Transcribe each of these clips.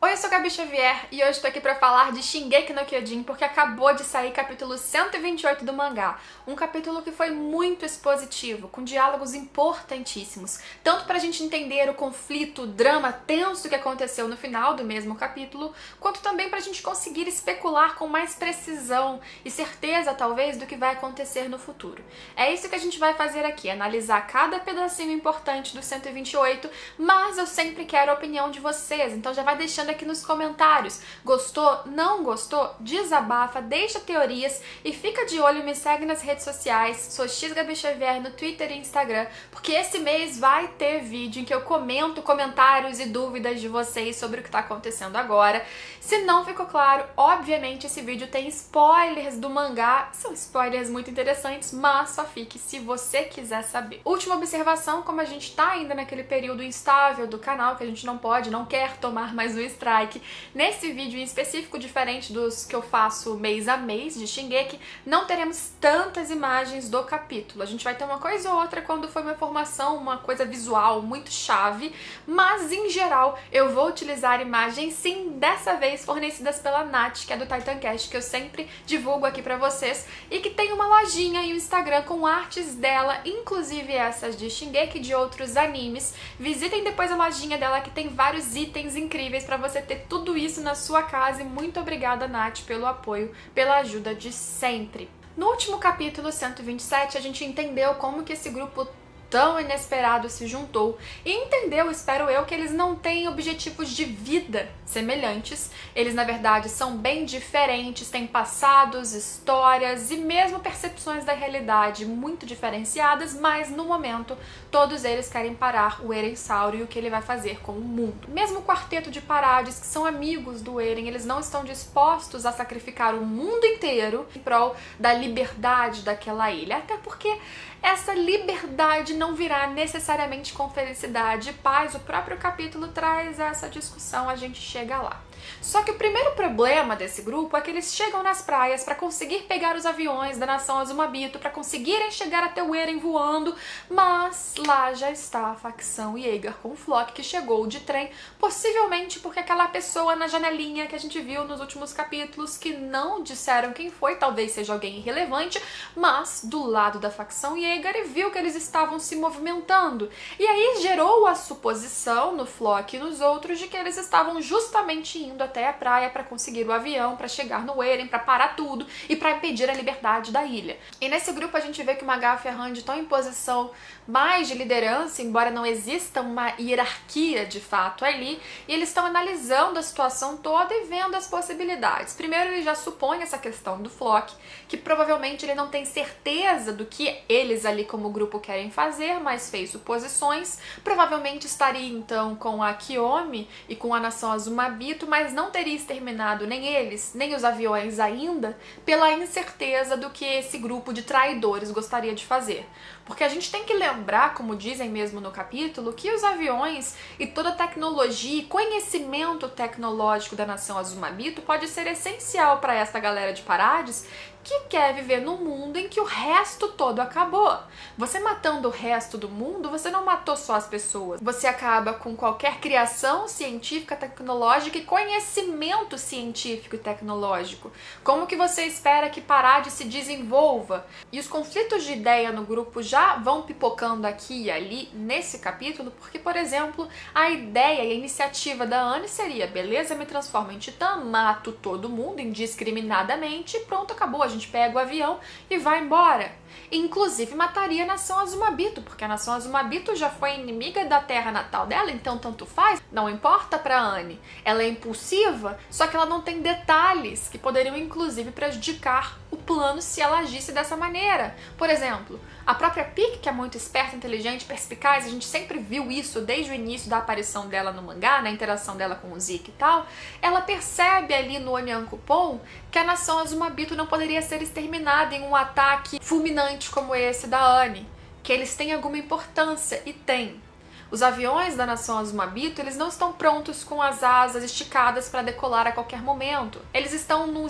Oi, eu sou Gabi Xavier e hoje tô aqui pra falar de Shingeki no Kyojin porque acabou de sair capítulo 128 do mangá. Um capítulo que foi muito expositivo, com diálogos importantíssimos, tanto pra gente entender o conflito, o drama tenso que aconteceu no final do mesmo capítulo, quanto também pra gente conseguir especular com mais precisão e certeza, talvez, do que vai acontecer no futuro. É isso que a gente vai fazer aqui, analisar cada pedacinho importante do 128, mas eu sempre quero a opinião de vocês, então já vai deixando aqui nos comentários. Gostou? Não gostou? Desabafa, deixa teorias e fica de olho, me segue nas redes sociais. Sou Gabi Xavier no Twitter e Instagram, porque esse mês vai ter vídeo em que eu comento comentários e dúvidas de vocês sobre o que está acontecendo agora. Se não ficou claro, obviamente esse vídeo tem spoilers do mangá. São spoilers muito interessantes, mas só fique se você quiser saber. Última observação, como a gente tá ainda naquele período instável do canal, que a gente não quer tomar mais o strike, nesse vídeo em específico, diferente dos que eu faço mês a mês de Shingeki, não teremos tantas imagens do capítulo. A gente vai ter uma coisa ou outra quando for uma informação, uma coisa visual muito chave, mas em geral eu vou utilizar imagens sim, dessa vez fornecidas pela Nath, que é do Titancast, que eu sempre divulgo aqui pra vocês, e que tem uma lojinha e um Instagram com artes dela, inclusive essas de Shingeki e de outros animes. Visitem depois a lojinha dela, que tem vários itens incríveis pra você ter tudo isso na sua casa, e muito obrigada, Nath, pelo apoio, pela ajuda de sempre. No último capítulo 127, a gente entendeu como que esse grupo tão inesperado se juntou e entendeu, espero eu, que eles não têm objetivos de vida semelhantes. Eles, na verdade, são bem diferentes, têm passados, histórias e mesmo percepções da realidade muito diferenciadas, mas no momento todos eles querem parar o Eren Sauro e o que ele vai fazer com o mundo. Mesmo o quarteto de Parades, que são amigos do Eren, eles não estão dispostos a sacrificar o mundo inteiro em prol da liberdade daquela ilha, até porque essa liberdade não virá necessariamente com felicidade e paz. O próprio capítulo traz essa discussão, a gente chega lá. Só que o primeiro problema desse grupo é que eles chegam nas praias para conseguir pegar os aviões da nação Azumabito, para conseguirem chegar até o Eren voando, mas lá já está a facção Yeager com o Flock, que chegou de trem, possivelmente porque aquela pessoa na janelinha que a gente viu nos últimos capítulos, que não disseram quem foi, talvez seja alguém irrelevante, mas do lado da facção Yeager, e viu que eles estavam se movimentando. E aí gerou a suposição no Flock e nos outros de que eles estavam justamente indo até a praia para conseguir o avião, para chegar no Eren, para parar tudo e para impedir a liberdade da ilha. E nesse grupo a gente vê que o Magawa e a Ferrand estão em posição mais de liderança, embora não exista uma hierarquia de fato ali, e eles estão analisando a situação toda e vendo as possibilidades. Primeiro, ele já supõe essa questão do Flock, que provavelmente ele não tem certeza do que eles ali como grupo querem fazer, mas fez suposições. Provavelmente estaria então com a Kiyomi e com a nação Azumabito, mas não teria exterminado nem eles, nem os aviões ainda, pela incerteza do que esse grupo de traidores gostaria de fazer. Porque a gente tem que lembrar, como dizem mesmo no capítulo, que os aviões e toda a tecnologia e conhecimento tecnológico da nação Azumabito pode ser essencial para essa galera de Parades que quer viver num mundo em que o resto todo acabou. Você matando o resto do mundo, você não matou só as pessoas. Você acaba com qualquer criação científica, tecnológica e conhecimento científico e tecnológico. Como que você espera que Parades se desenvolva? E os conflitos de ideia no grupo já vão pipocando aqui e ali nesse capítulo, porque, por exemplo, a ideia e a iniciativa da Anne seria: beleza, me transformo em titã, mato todo mundo indiscriminadamente e pronto, acabou. A gente pega o avião e vai embora. Inclusive mataria a nação Azumabito, porque a nação Azumabito já foi inimiga da terra natal dela, então tanto faz, não importa pra Anne. Ela é impulsiva, só que ela não tem detalhes que poderiam inclusive prejudicar o plano se ela agisse dessa maneira. Por exemplo, a própria Pieck, que é muito esperta, inteligente, perspicaz, a gente sempre viu isso desde o início da aparição dela no mangá, na interação dela com o Zeke e tal, ela percebe ali no Onyankopon que a nação Azumabito não poderia ser exterminada em um ataque fulminante como esse da Anne, que eles têm alguma importância, e tem. Os aviões da nação Azumabito, eles não estão prontos com as asas esticadas para decolar a qualquer momento. Eles estão num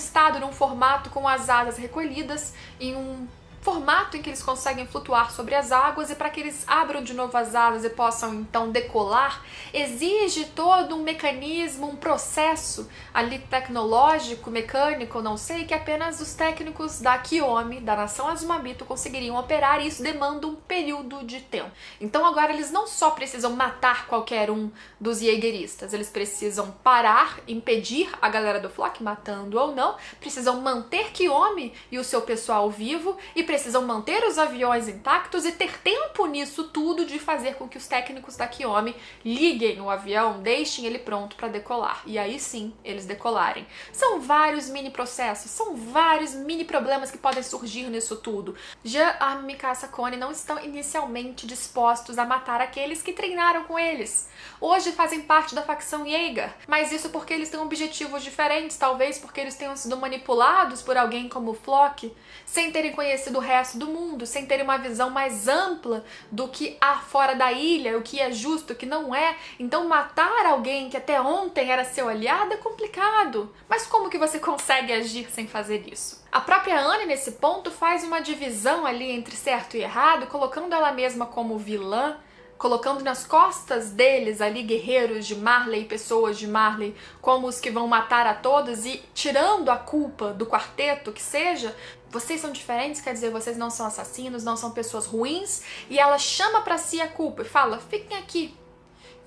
formato com as asas recolhidas em um formato em que eles conseguem flutuar sobre as águas, e para que eles abram de novo as asas e possam então decolar, exige todo um mecanismo, um processo ali tecnológico, mecânico, não sei, que apenas os técnicos da Kiyomi, da nação Azumabito, conseguiriam operar, e isso demanda um período de tempo. Então agora eles não só precisam matar qualquer um dos Jaegeristas, eles precisam parar, impedir a galera do Flock, matando ou não, precisam manter Kiyomi e o seu pessoal vivo, e precisam manter os aviões intactos e ter tempo nisso tudo de fazer com que os técnicos da Kiyomi liguem o avião, deixem ele pronto para decolar, e aí sim eles decolarem. São vários mini processos, são vários mini problemas que podem surgir nisso tudo. Jean, Armin, Mikasa, Connie não estão inicialmente dispostos a matar aqueles que treinaram com eles. Hoje fazem parte da facção Jaeger, mas isso porque eles têm objetivos diferentes, talvez porque eles tenham sido manipulados por alguém como o Flock, sem terem conhecido o resto do mundo, sem terem uma visão mais ampla do que há fora da ilha, o que é justo, o que não é. Então matar alguém que até ontem era seu aliado é complicado. Mas como que você consegue agir sem fazer isso? A própria Anne, nesse ponto, faz uma divisão ali entre certo e errado, colocando ela mesma como vilã, colocando nas costas deles ali guerreiros de Marley, pessoas de Marley, como os que vão matar a todos, e tirando a culpa do quarteto, que seja, vocês são diferentes, quer dizer, vocês não são assassinos, não são pessoas ruins, e ela chama pra si a culpa e fala, fiquem aqui.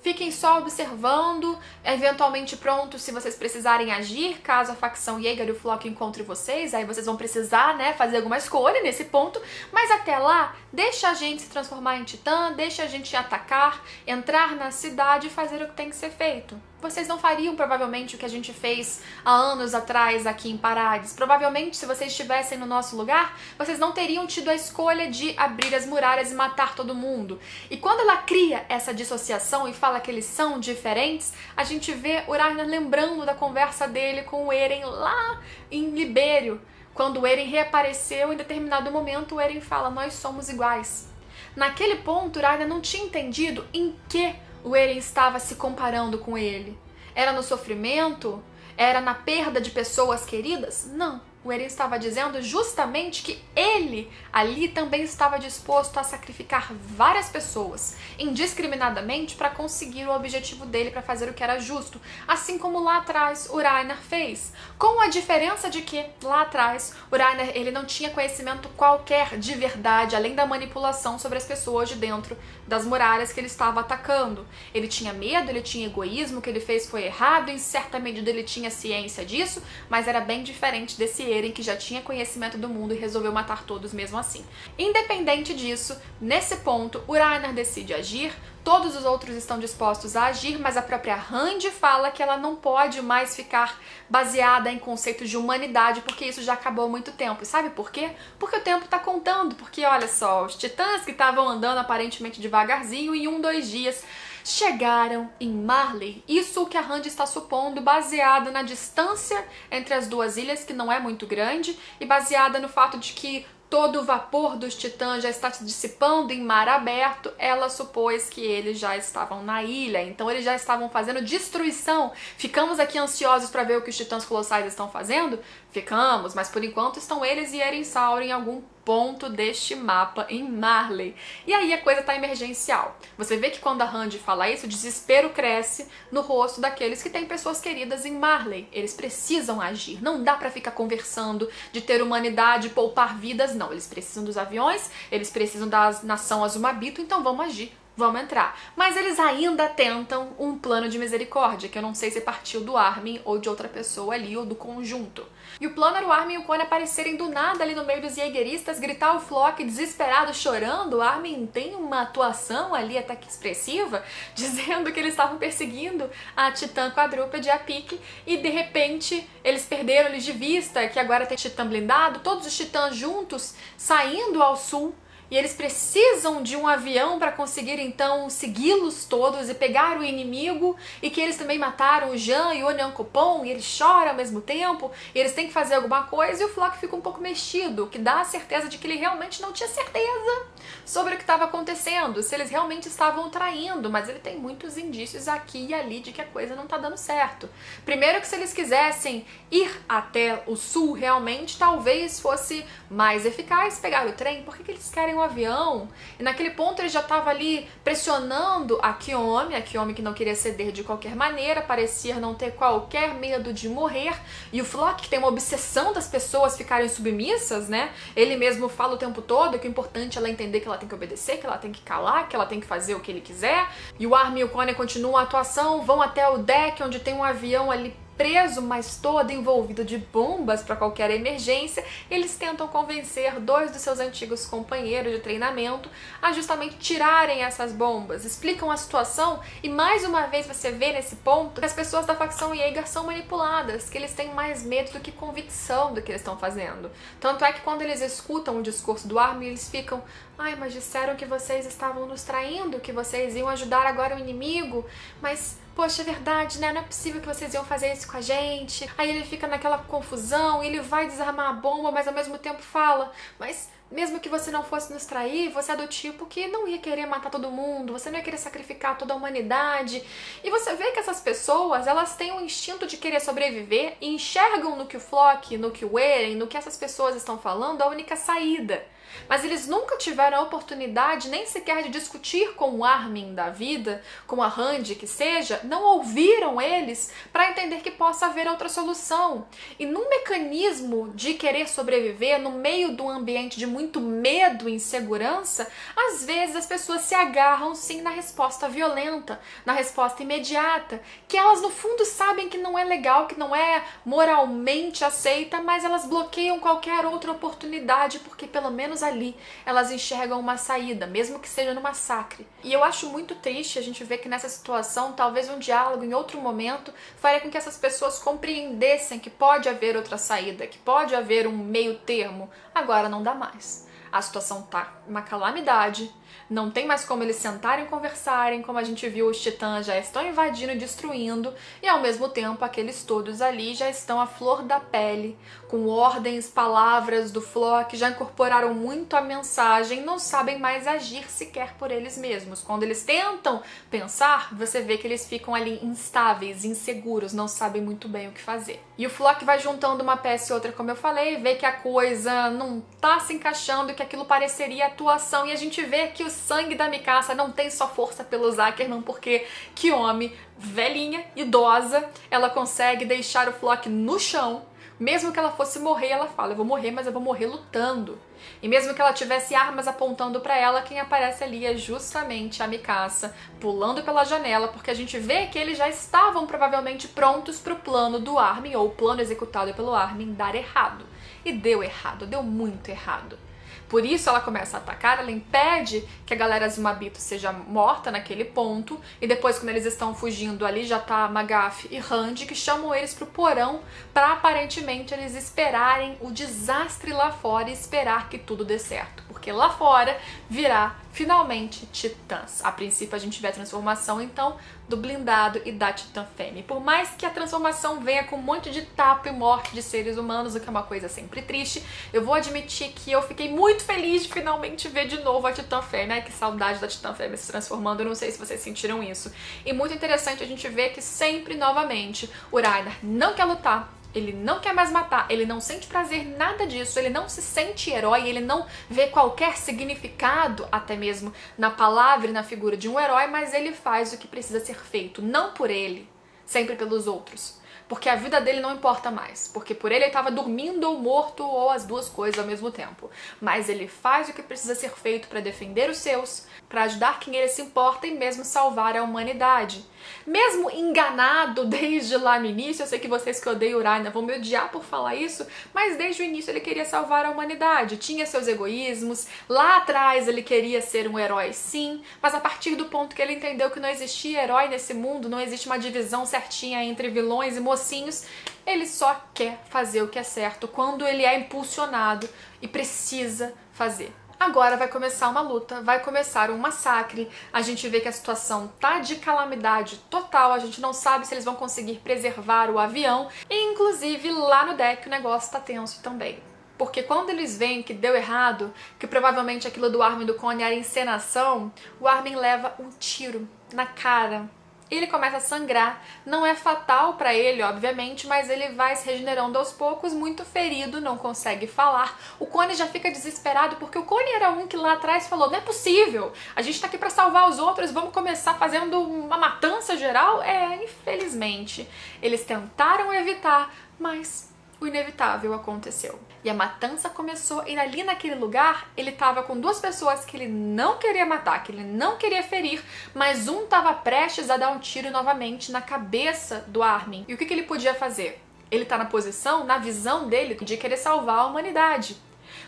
Fiquem só observando, eventualmente prontos se vocês precisarem agir, caso a facção Jaeger e o Flock encontre vocês, aí vocês vão precisar, né, fazer alguma escolha nesse ponto, mas até lá, deixa a gente se transformar em titã, deixa a gente atacar, entrar na cidade e fazer o que tem que ser feito. Vocês não fariam provavelmente o que a gente fez há anos atrás aqui em Parades. Provavelmente, se vocês estivessem no nosso lugar, vocês não teriam tido a escolha de abrir as muralhas e matar todo mundo. E quando ela cria essa dissociação e fala que eles são diferentes, a gente vê o Ragnar lembrando da conversa dele com o Eren lá em Libério. Quando o Eren reapareceu, em determinado momento o Eren fala, nós somos iguais. Naquele ponto, o Ragnar não tinha entendido em que o Eren estava se comparando com ele. Era no sofrimento? Era na perda de pessoas queridas? Não. O Eren estava dizendo justamente que ele ali também estava disposto a sacrificar várias pessoas indiscriminadamente para conseguir o objetivo dele, para fazer o que era justo, assim como lá atrás o Ragnar fez, com a diferença de que lá atrás o Ragnar ele não tinha conhecimento qualquer de verdade, além da manipulação sobre as pessoas de dentro das muralhas que ele estava atacando. Ele tinha medo, ele tinha egoísmo, o que ele fez foi errado, em certa medida ele tinha ciência disso, mas era bem diferente desse Eren que já tinha conhecimento do mundo e resolveu matar todos mesmo assim. Independente disso, nesse ponto, o Ragnar decide agir, todos os outros estão dispostos a agir, mas a própria Randy fala que ela não pode mais ficar baseada em conceitos de humanidade, porque isso já acabou há muito tempo. E sabe por quê? Porque o tempo tá contando, porque olha só, os titãs que estavam andando aparentemente devagarzinho, em 2 dias, chegaram em Marley. Isso o que a Randy está supondo, baseada na distância entre as duas ilhas, que não é muito grande, e baseada no fato de que todo o vapor dos titãs já está se dissipando em mar aberto, ela supôs que eles já estavam na ilha, então eles já estavam fazendo destruição. Ficamos aqui ansiosos para ver o que os titãs colossais estão fazendo? Ficamos, mas por enquanto estão eles e Eren Saur em algum ponto deste mapa em Marley. E aí a coisa tá emergencial. Você vê que quando a Randy fala isso, o desespero cresce no rosto daqueles que têm pessoas queridas em Marley. Eles precisam agir. Não dá pra ficar conversando de ter humanidade, poupar vidas, não. Eles precisam dos aviões, eles precisam da nação Azumabito, então vamos agir. Vamos entrar. Mas eles ainda tentam um plano de misericórdia, que eu não sei se partiu do Armin ou de outra pessoa ali, ou do conjunto. E o plano era o Armin e o Connie aparecerem do nada ali no meio dos Jaegeristas, gritar o Flock desesperado, chorando. O Armin tem uma atuação ali até que expressiva, dizendo que eles estavam perseguindo a Titã quadrúpede, a Pique, e de repente eles perderam eles de vista, que agora tem Titã blindado, todos os Titãs juntos, saindo ao sul, e eles precisam de um avião para conseguir então segui-los todos e pegar o inimigo, e que eles também mataram o Jean e o Nyankopon, e eles choram ao mesmo tempo, e eles têm que fazer alguma coisa, e o Floch fica um pouco mexido, o que dá a certeza de que ele realmente não tinha certeza sobre o que estava acontecendo, se eles realmente estavam traindo, mas ele tem muitos indícios aqui e ali de que a coisa não tá dando certo. Primeiro que se eles quisessem ir até o sul realmente, talvez fosse mais eficaz pegar o trem. Por que eles querem um avião? E naquele ponto ele já estava ali pressionando a Kyomi que não queria ceder de qualquer maneira, parecia não ter qualquer medo de morrer, e o Floch, que tem uma obsessão das pessoas ficarem submissas, né? Ele mesmo fala o tempo todo que o importante é ela entender que ela tem que obedecer, que ela tem que calar, que ela tem que fazer o que ele quiser. E o Armin e o Conan continuam a atuação, vão até o deck onde tem um avião ali preso, mas todo envolvido de bombas para qualquer emergência. Eles tentam convencer dois dos seus antigos companheiros de treinamento a justamente tirarem essas bombas, explicam a situação, e mais uma vez você vê nesse ponto que as pessoas da facção Jaeger são manipuladas, que eles têm mais medo do que convicção do que eles estão fazendo. Tanto é que quando eles escutam o discurso do Armin, eles ficam: ai, mas disseram que vocês estavam nos traindo, que vocês iam ajudar agora o inimigo, mas poxa, é verdade, né? Não é possível que vocês iam fazer isso com a gente. Aí ele fica naquela confusão, ele vai desarmar a bomba, mas ao mesmo tempo fala: mas mesmo que você não fosse nos trair, você é do tipo que não ia querer matar todo mundo, você não ia querer sacrificar toda a humanidade. E você vê que essas pessoas, elas têm um instinto de querer sobreviver e enxergam no que o Floch, no que o Eren, no que essas pessoas estão falando, a única saída. Mas eles nunca tiveram a oportunidade nem sequer de discutir com o Armin da vida, com a Randy que seja, não ouviram eles para entender que possa haver outra solução. E num mecanismo de querer sobreviver, no meio de um ambiente de muito medo e insegurança, às vezes as pessoas se agarram sim na resposta violenta, na resposta imediata, que elas no fundo sabem que não é legal, que não é moralmente aceita, mas elas bloqueiam qualquer outra oportunidade, porque pelo menos ali elas enxergam uma saída, mesmo que seja no massacre. E eu acho muito triste a gente ver que nessa situação, talvez um diálogo em outro momento faria com que essas pessoas compreendessem que pode haver outra saída, que pode haver um meio termo. Agora não dá mais. A situação tá uma calamidade, não tem mais como eles sentarem e conversarem, como a gente viu, os titãs já estão invadindo e destruindo, e ao mesmo tempo aqueles todos ali já estão à flor da pele, com ordens, palavras do Floch, já incorporaram muito a mensagem, não sabem mais agir sequer por eles mesmos. Quando eles tentam pensar, você vê que eles ficam ali instáveis, inseguros, não sabem muito bem o que fazer. E o Floch vai juntando uma peça e outra, como eu falei, vê que a coisa não tá se encaixando, que aquilo pareceria atuação, e a gente vê que o sangue da Mikasa não tem só força pelos Ackerman, porque Kyomi, velhinha, idosa, ela consegue deixar o Floch no chão. Mesmo que ela fosse morrer, ela fala: eu vou morrer, mas eu vou morrer lutando. E mesmo que ela tivesse armas apontando pra ela, quem aparece ali é justamente a Mikasa, pulando pela janela, porque a gente vê que eles já estavam provavelmente prontos pro plano do Armin, ou o plano executado pelo Armin, dar errado. E deu errado, deu muito errado. Por isso ela começa a atacar, ela impede que a galera Azumabito seja morta naquele ponto, e depois quando eles estão fugindo ali já tá Magaf e Randy, que chamam eles pro porão para aparentemente eles esperarem o desastre lá fora e esperar que tudo dê certo, porque lá fora virá finalmente titãs. A princípio a gente vê a transformação então do blindado e da titã fêmea. Por mais que a transformação venha com um monte de tapa e morte de seres humanos, o que é uma coisa sempre triste, eu vou admitir que eu fiquei muito feliz de finalmente ver de novo a titã fêmea. Ai, que saudade da titã fêmea se transformando, eu não sei se vocês sentiram isso. E muito interessante a gente ver que sempre, novamente, o Reiner não quer lutar, ele não quer mais matar, ele não sente prazer em nada disso, ele não se sente herói, ele não vê qualquer significado, até mesmo na palavra e na figura de um herói, mas ele faz o que precisa ser feito, não por ele, sempre pelos outros. Porque a vida dele não importa mais, porque por ele estava dormindo ou morto, ou as duas coisas ao mesmo tempo. Mas ele faz o que precisa ser feito para defender os seus, para ajudar quem ele se importa e mesmo salvar a humanidade. Mesmo enganado desde lá no início, eu sei que vocês que odeiam o Reiner vão me odiar por falar isso, mas desde o início ele queria salvar a humanidade, tinha seus egoísmos, lá atrás ele queria ser um herói sim, mas a partir do ponto que ele entendeu que não existia herói nesse mundo, não existe uma divisão certinha entre vilões e mocinhos, ele só quer fazer o que é certo quando ele é impulsionado e precisa fazer. Agora vai começar uma luta, vai começar um massacre, a gente vê que a situação tá de calamidade total, a gente não sabe se eles vão conseguir preservar o avião, e inclusive lá no deck o negócio tá tenso também. Porque quando eles veem que deu errado, que provavelmente aquilo do Armin e do Connie era encenação, o Armin leva um tiro na cara. Ele começa a sangrar, não é fatal pra ele, obviamente, mas ele vai se regenerando aos poucos, muito ferido, não consegue falar. O Connie já fica desesperado, porque o Connie era um que lá atrás falou, não é possível, a gente tá aqui pra salvar os outros, vamos começar fazendo uma matança geral? Infelizmente, eles tentaram evitar, mas o inevitável aconteceu. E a matança começou, e ali naquele lugar ele tava com duas pessoas que ele não queria matar, que ele não queria ferir, mas um tava prestes a dar um tiro novamente na cabeça do Armin. E o que ele podia fazer? Ele tá na posição, na visão dele, de querer salvar a humanidade.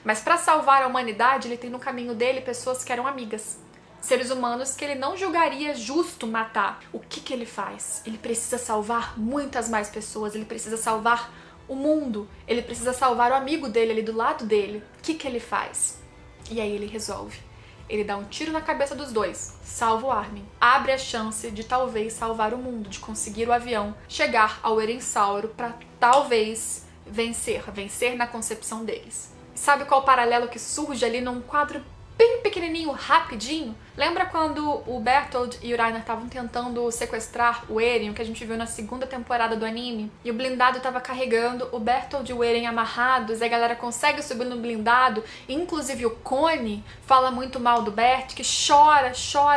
Mas para salvar a humanidade, ele tem no caminho dele pessoas que eram amigas. Seres humanos que ele não julgaria justo matar. O que ele faz? Ele precisa salvar muitas mais pessoas, ele precisa salvar o mundo, ele precisa salvar o amigo dele ali do lado dele. O que ele faz? E aí ele resolve. Ele dá um tiro na cabeça dos dois, salva o Armin, abre a chance de talvez salvar o mundo, de conseguir o avião, chegar ao Eren-Sauro para talvez vencer na concepção deles. E sabe qual o paralelo que surge ali num quadro bem pequenininho, rapidinho? Lembra quando o Bertold e o Reiner estavam tentando sequestrar o Eren, o que a gente viu na segunda temporada do anime? E o blindado estava carregando o Bertold e o Eren amarrados, e a galera consegue subir no blindado, inclusive o Connie fala muito mal do Bert, que chora,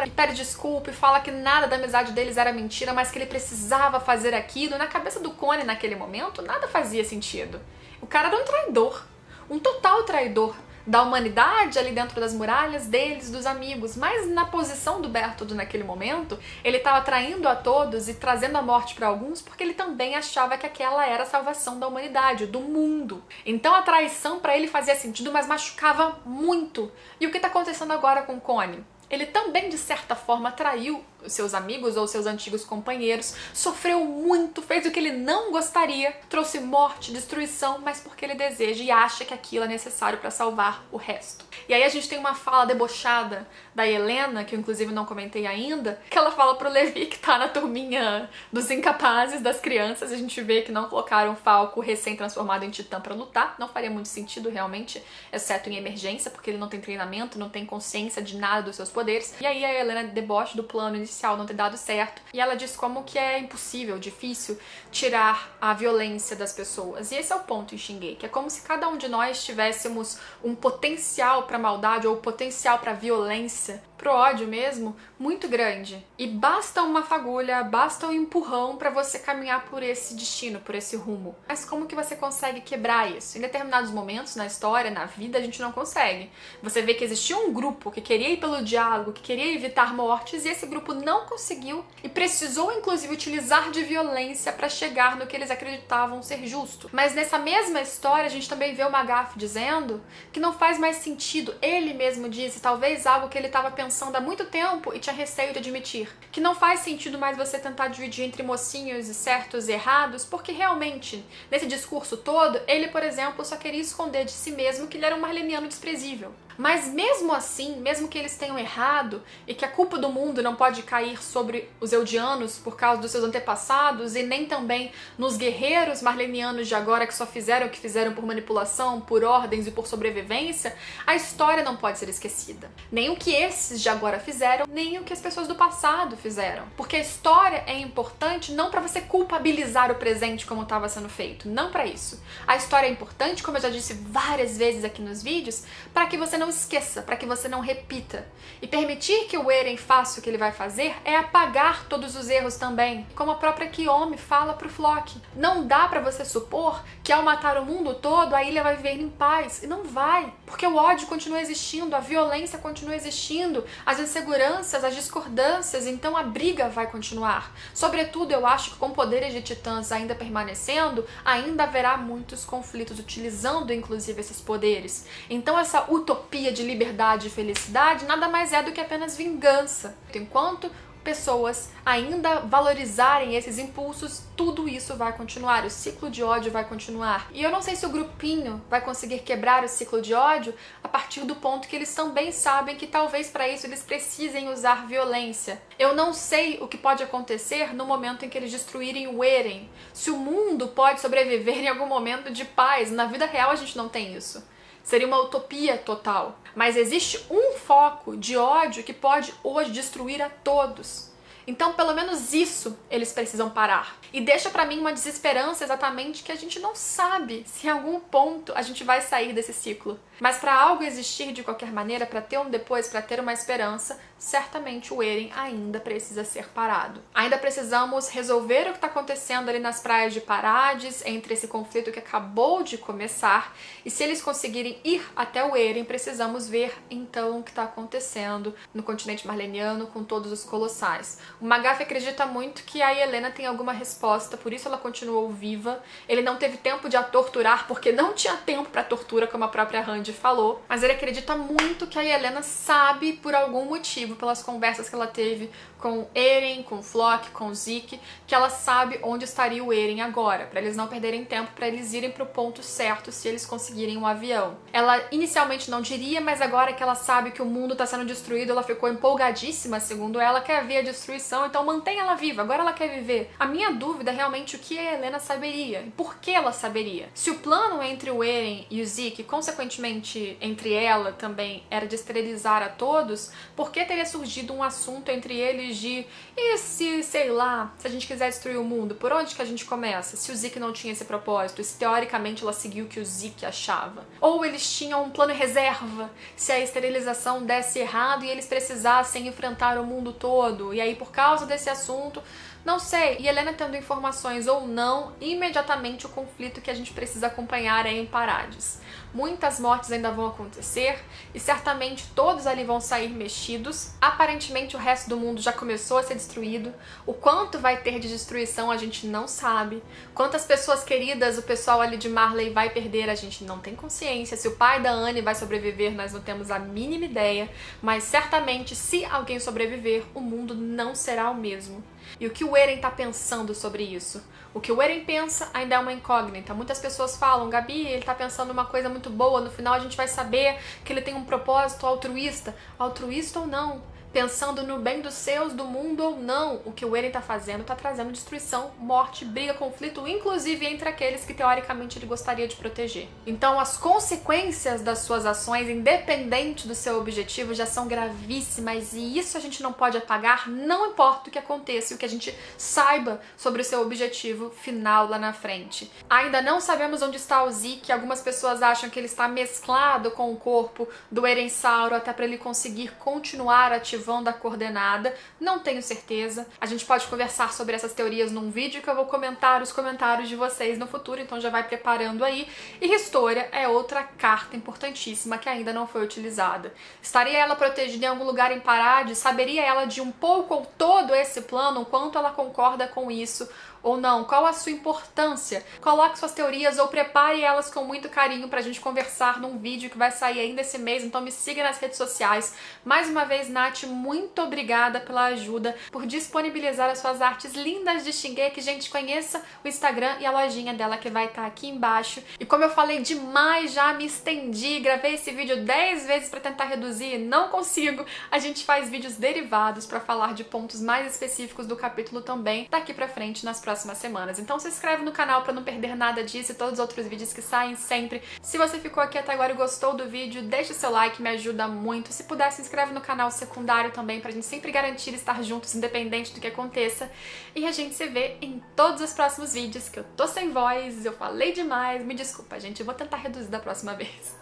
e pede desculpa, e fala que nada da amizade deles era mentira, mas que ele precisava fazer aquilo. Na cabeça do Connie, naquele momento, nada fazia sentido. O cara era um traidor, um total traidor da humanidade ali dentro das muralhas deles, dos amigos, mas na posição do Bertold naquele momento, ele estava traindo a todos e trazendo a morte para alguns porque ele também achava que aquela era a salvação da humanidade, do mundo. Então a traição para ele fazia sentido, mas machucava muito. E o que está acontecendo agora com Connie? Ele também, de certa forma, traiu os seus amigos ou seus antigos companheiros, sofreu muito, fez o que ele não gostaria, trouxe morte, destruição, mas porque ele deseja e acha que aquilo é necessário para salvar o resto. E aí a gente tem uma fala debochada da Helena, que eu inclusive não comentei ainda, que ela fala pro Levi, que tá na turminha dos incapazes, das crianças, a gente vê que não colocaram o Falco recém-transformado em Titã pra lutar, não faria muito sentido realmente, exceto em emergência, porque ele não tem treinamento, não tem consciência de nada dos seus poderes. E aí a Helena debocha do plano inicial não ter dado certo, e ela diz como que é impossível, difícil tirar a violência das pessoas. E esse é o ponto em Shingeki, é como se cada um de nós tivéssemos um potencial pra maldade ou potencial pra violência, pro ódio mesmo, muito grande. E basta uma fagulha, basta um empurrão pra você caminhar por esse destino, por esse rumo. Mas como que você consegue quebrar isso? Em determinados momentos na história, na vida, a gente não consegue. Você vê que existia um grupo que queria ir pelo diálogo, que queria evitar mortes, e esse grupo não conseguiu e precisou inclusive utilizar de violência pra chegar no que eles acreditavam ser justo. Mas nessa mesma história a gente também vê o Magaf dizendo que não faz mais sentido. Ele mesmo disse, talvez algo que ele estava pensando há muito tempo e tinha receio de admitir, que não faz sentido mais você tentar dividir entre mocinhos e certos e errados, porque realmente, nesse discurso todo, ele, por exemplo, só queria esconder de si mesmo que ele era um marleniano desprezível. Mas mesmo assim, mesmo que eles tenham errado e que a culpa do mundo não pode cair sobre os eldianos por causa dos seus antepassados e nem também nos guerreiros marlenianos de agora que só fizeram o que fizeram por manipulação, por ordens e por sobrevivência, a história não pode ser esquecida. Nem o que esses de agora fizeram, nem o que as pessoas do passado fizeram. Porque a história é importante não para você culpabilizar o presente como estava sendo feito, não para isso. A história é importante, como eu já disse várias vezes aqui nos vídeos, para que você não esqueça, para que você não repita. E permitir que o Eren faça o que ele vai fazer é apagar todos os erros também, como a própria Kiyomi fala pro Flock. Não dá para você supor que ao matar o mundo todo a ilha vai viver em paz, e não vai, porque o ódio continua existindo, a violência continua existindo, as inseguranças, as discordâncias, então a briga vai continuar. Sobretudo, eu acho que com poderes de titãs ainda permanecendo, ainda haverá muitos conflitos, utilizando inclusive esses poderes. Então essa utopia de liberdade e felicidade nada mais é do que apenas vingança. Enquanto pessoas ainda valorizarem esses impulsos, tudo isso vai continuar, o ciclo de ódio vai continuar. E eu não sei se o grupinho vai conseguir quebrar o ciclo de ódio a partir do ponto que eles também sabem que talvez para isso eles precisem usar violência. Eu não sei o que pode acontecer no momento em que eles destruírem o Eren. Se o mundo pode sobreviver em algum momento de paz, na vida real a gente não tem isso. Seria uma utopia total. Mas existe um foco de ódio que pode hoje destruir a todos. Então, pelo menos isso eles precisam parar. E deixa pra mim uma desesperança exatamente que a gente não sabe se em algum ponto a gente vai sair desse ciclo. Mas para algo existir de qualquer maneira, para ter um depois, para ter uma esperança, certamente o Eren ainda precisa ser parado. Ainda precisamos resolver o que está acontecendo ali nas praias de Parades, entre esse conflito que acabou de começar, e se eles conseguirem ir até o Eren, precisamos ver então o que está acontecendo no continente marleniano com todos os colossais. O Magafi acredita muito que a Helena tem alguma resposta, por isso ela continuou viva. Ele não teve tempo de a torturar, porque não tinha tempo para tortura, como a própria Randy falou, mas ele acredita muito que a Helena sabe, por algum motivo, pelas conversas que ela teve com Eren, com Floch, com Zeke, que ela sabe onde estaria o Eren agora, para eles não perderem tempo, para eles irem pro ponto certo se eles conseguirem um avião. Ela inicialmente não diria, mas agora que ela sabe que o mundo está sendo destruído, ela ficou empolgadíssima, segundo ela, quer ver a destruição, então mantém ela viva, agora ela quer viver. A minha dúvida é realmente o que a Helena saberia, e por que ela saberia. Se o plano entre o Eren e o Zeke, consequentemente entre ela também, era de esterilizar a todos, por que teria surgido um assunto entre eles de e se, sei lá, se a gente quiser destruir o mundo, por onde que a gente começa? Se o Zeke não tinha esse propósito, se teoricamente ela seguiu o que o Zeke achava. Ou eles tinham um plano reserva, se a esterilização desse errado e eles precisassem enfrentar o mundo todo, e aí por causa desse assunto, não sei. E Helena tendo informações ou não, imediatamente o conflito que a gente precisa acompanhar é em Parades. Muitas mortes ainda vão acontecer e certamente todos ali vão sair mexidos. Aparentemente o resto do mundo já começou a ser destruído. O quanto vai ter de destruição a gente não sabe. Quantas pessoas queridas o pessoal ali de Marley vai perder a gente não tem consciência. Se o pai da Anne vai sobreviver nós não temos a mínima ideia. Mas certamente se alguém sobreviver o mundo não será o mesmo. E o que o Eren tá pensando sobre isso? O que o Eren pensa ainda é uma incógnita. Muitas pessoas falam, Gabi, ele tá pensando uma coisa muito boa, no final a gente vai saber que ele tem um propósito altruísta. Altruísta ou não? Pensando no bem dos seus, do mundo ou não, o que o Eren tá fazendo tá trazendo destruição, morte, briga, conflito, inclusive entre aqueles que teoricamente ele gostaria de proteger. Então as consequências das suas ações, independente do seu objetivo, já são gravíssimas e isso a gente não pode apagar, não importa o que aconteça e o que a gente saiba sobre o seu objetivo final lá na frente. Ainda não sabemos onde está o Zeke, algumas pessoas acham que ele está mesclado com o corpo do Eren Sauro até para ele conseguir continuar ativando a coordenada, não tenho certeza. A gente pode conversar sobre essas teorias num vídeo que eu vou comentar os comentários de vocês no futuro, então já vai preparando aí. E Historia é outra carta importantíssima que ainda não foi utilizada. Estaria ela protegida em algum lugar em Parades? Saberia ela de um pouco ou todo esse plano, o quanto ela concorda com isso ou não? Qual a sua importância? Coloque suas teorias ou prepare elas com muito carinho pra gente conversar num vídeo que vai sair ainda esse mês, então me siga nas redes sociais. Mais uma vez, Nath, muito obrigada pela ajuda, por disponibilizar as suas artes lindas de Shingeki. Gente, conheça o Instagram e a lojinha dela que vai estar aqui embaixo. E como eu falei demais, já me estendi, gravei esse vídeo 10 vezes pra tentar reduzir, não consigo. A gente faz vídeos derivados pra falar de pontos mais específicos do capítulo também, daqui pra frente nas próximas semanas. Então se inscreve no canal pra não perder nada disso e todos os outros vídeos que saem sempre. Se você ficou aqui até agora e gostou do vídeo, deixa o seu like, me ajuda muito. Se puder, se inscreve no canal secundário também pra gente sempre garantir estar juntos, independente do que aconteça. E a gente se vê em todos os próximos vídeos, que eu tô sem voz, eu falei demais, me desculpa, gente, eu vou tentar reduzir da próxima vez.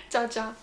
Tchau, tchau!